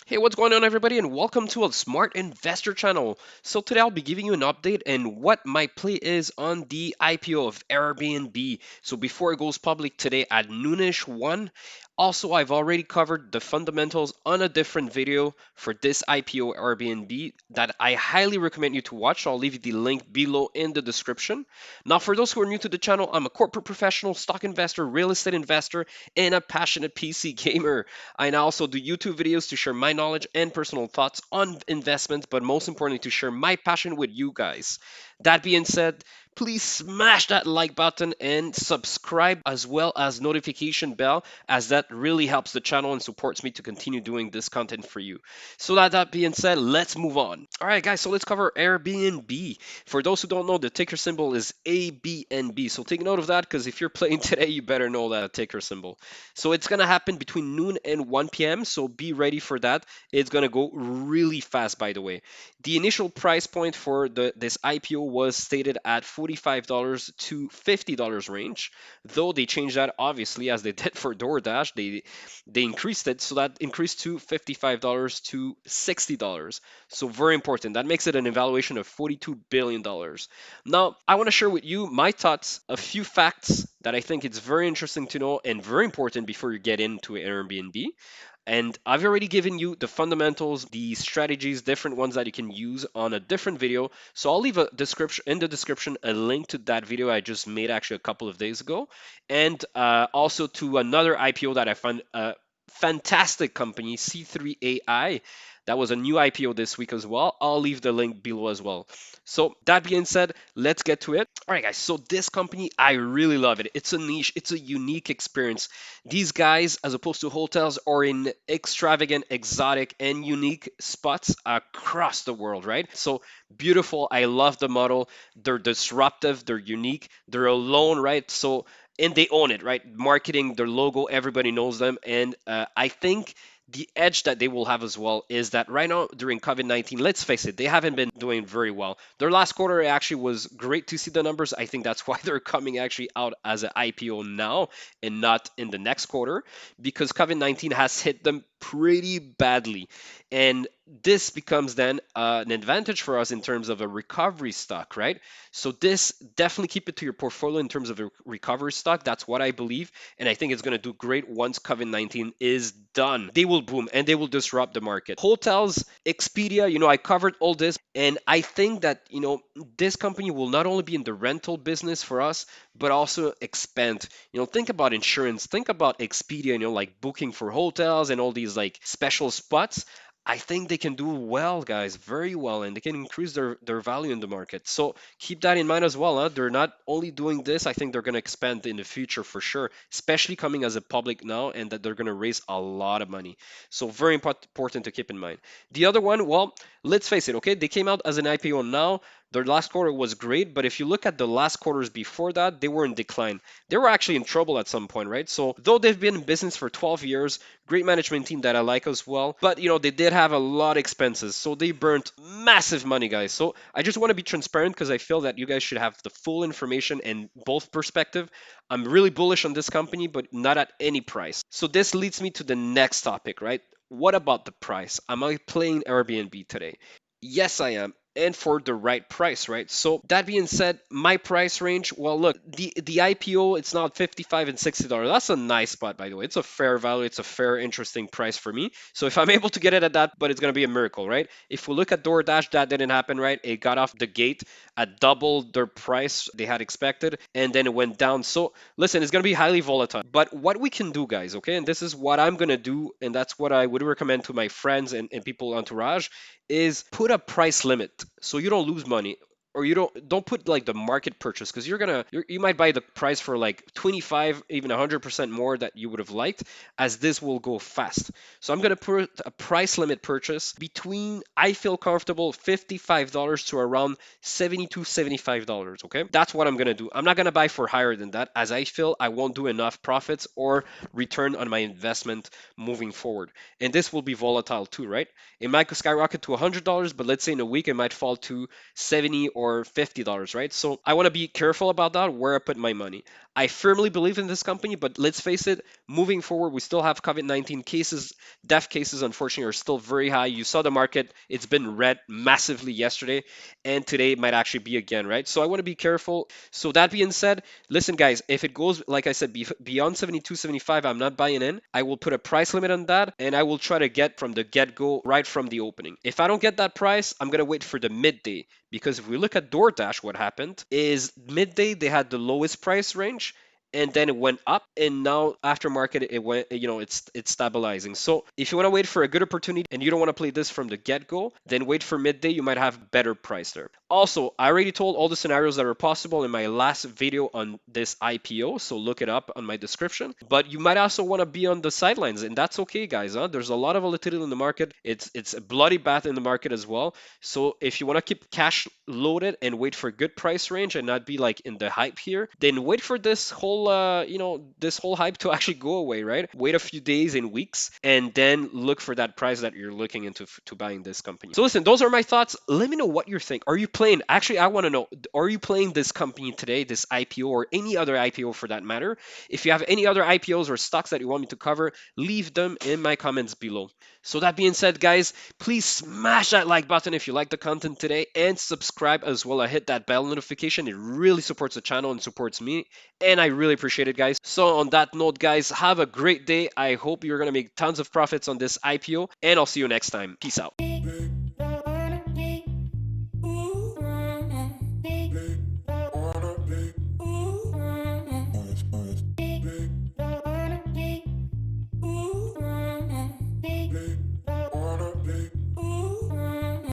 Hey, what's going on, everybody, and welcome to a Smart Investor channel. So today I'll be giving you an update and what my play is on the IPO of Airbnb. So before it goes public today at noonish 1. Also, I've already covered the fundamentals on a different video for this IPO Airbnb that I highly recommend you to watch. So I'll leave you the link below in the description. Now, for those who are new to the channel, I'm a corporate professional, stock investor, real estate investor, and a passionate PC gamer. I now also do YouTube videos to share my knowledge and personal thoughts on investments, but most importantly, to share my passion with you guys. That being said, please smash that like button and subscribe as well as notification bell, as that really helps the channel and supports me to continue doing this content for you. So that being said, let's move on. All right, guys, so let's cover Airbnb. For those who don't know, the ticker symbol is ABNB. So take note of that, because if you're playing today, you better know that ticker symbol. So it's going to happen between noon and 1 p.m. So be ready for that. It's going to go really fast, by the way. The initial price point for this IPO was stated at $45 to $50 range, though they changed that obviously as they did for DoorDash. They increased it, so that increased to $55 to $60. So very important. That makes it an evaluation of $42 billion. Now, I want to share with you my thoughts, a few facts that I think it's very interesting to know and very important before you get into Airbnb. And I've already given you the fundamentals, the strategies, different ones that you can use on a different video. So I'll leave a description in the description a link to that video I just made actually a couple of days ago, and also to another IPO that I found a fantastic company, C3AI. That was a new IPO this week as well. I'll leave the link below as well. So that being said, let's get to it. All right, guys. So this company, I really love it. It's a niche. It's a unique experience. These guys, as opposed to hotels, are in extravagant, exotic, and unique spots across the world, right? So beautiful. I love the model. They're disruptive. They're unique. They're alone, right? So and they own it, right? Marketing, their logo, everybody knows them, and I think the edge that they will have as well is that right now during COVID-19, let's face it, they haven't been doing very well. Their last quarter actually was great to see the numbers. I think that's why they're coming actually out as an IPO now and not in the next quarter, because COVID-19 has hit them pretty badly. And this becomes then an advantage for us in terms of a recovery stock, right? So this, definitely keep it to your portfolio in terms of a recovery stock. That's what I believe. And I think it's going to do great once COVID-19 is done. They will boom and they will disrupt the market. Hotels, Expedia, I covered all this. And I think that, this company will not only be in the rental business for us, but also expand. Think about insurance, think about Expedia, like booking for hotels and all these like special spots. I think they can do well, guys, very well, and they can increase their value in the market. So keep that in mind as well. Huh? They're not only doing this, I think they're going to expand in the future for sure, especially coming as a public now, and that they're going to raise a lot of money. So very important to keep in mind. The other one, well, let's face it, okay? They came out as an IPO now. Their last quarter was great, but if you look at the last quarters before that, they were in decline. They were actually in trouble at some point, right? So though they've been in business for 12 years, great management team that I like as well, but they did have a lot of expenses, so they burnt massive money, guys. So I just want to be transparent because I feel that you guys should have the full information and both perspective. I'm really bullish on this company, but not at any price. So this leads me to the next topic, right? What about the price? Am I playing Airbnb today? Yes, I am. And for the right price, right? So that being said, my price range, well, look, the IPO, it's not 55 and $60. That's a nice spot, by the way. It's a fair value. It's a fair, interesting price for me. So if I'm able to get it at that, but it's going to be a miracle, right? If we look at DoorDash, that didn't happen, right? It got off the gate at double their price they had expected, and then it went down. So listen, it's going to be highly volatile. But what we can do, guys, okay? And this is what I'm going to do, and that's what I would recommend to my friends and people entourage, is put a price limit so you don't lose money, or you don't put like the market purchase, because you might buy the price for like 25, even 100% more that you would have liked, as this will go fast. So I'm going to put a price limit purchase between, I feel comfortable, $55 to around $72, $75. Okay, that's what I'm going to do. I'm not going to buy for higher than that, as I feel I won't do enough profits or return on my investment moving forward. And this will be volatile too, right? It might skyrocket to $100, but let's say in a week it might fall to 70 or $50, right? So I want to be careful about that, where I put my money. I firmly believe in this company, but let's face it, moving forward, we still have COVID-19 cases. Death cases, unfortunately, are still very high. You saw the market, it's been red massively yesterday, and today might actually be again, right? So I want to be careful. So that being said, listen, guys, if it goes, like I said, beyond 72.75, I'm not buying in. I will put a price limit on that, and I will try to get from the get-go, right from the opening. If I don't get that price, I'm going to wait for the midday, because if we look at DoorDash, what happened is midday, they had the lowest price range, and then it went up, and now after market it went, it's stabilizing. So if you want to wait for a good opportunity and you don't want to play this from the get-go, then wait for midday. You might have better price there. Also, I already told all the scenarios that are possible in my last video on this IPO, so look it up on my description. But you might also want to be on the sidelines, and that's okay, guys. There's a lot of volatility in the market. It's a bloody bath in the market as well. So if you want to keep cash loaded and wait for a good price range and not be like in the hype here, then wait for this whole this whole hype to actually go away, right? Wait a few days and weeks, and then look for that price that you're looking into to buying this company. So listen, those are my thoughts. Let me know what you think. Are you playing? Actually, I want to know, are you playing this company today, this IPO, or any other IPO for that matter? If you have any other IPOs or stocks that you want me to cover, leave them in my comments below. So that being said, guys, please smash that like button if you like the content today, and subscribe as well. Hit that bell notification. It really supports the channel and supports me, and I really appreciate it, guys. So on that note, guys, have a great day. I hope you're going to make tons of profits on this IPO, and I'll see you next time. Peace out.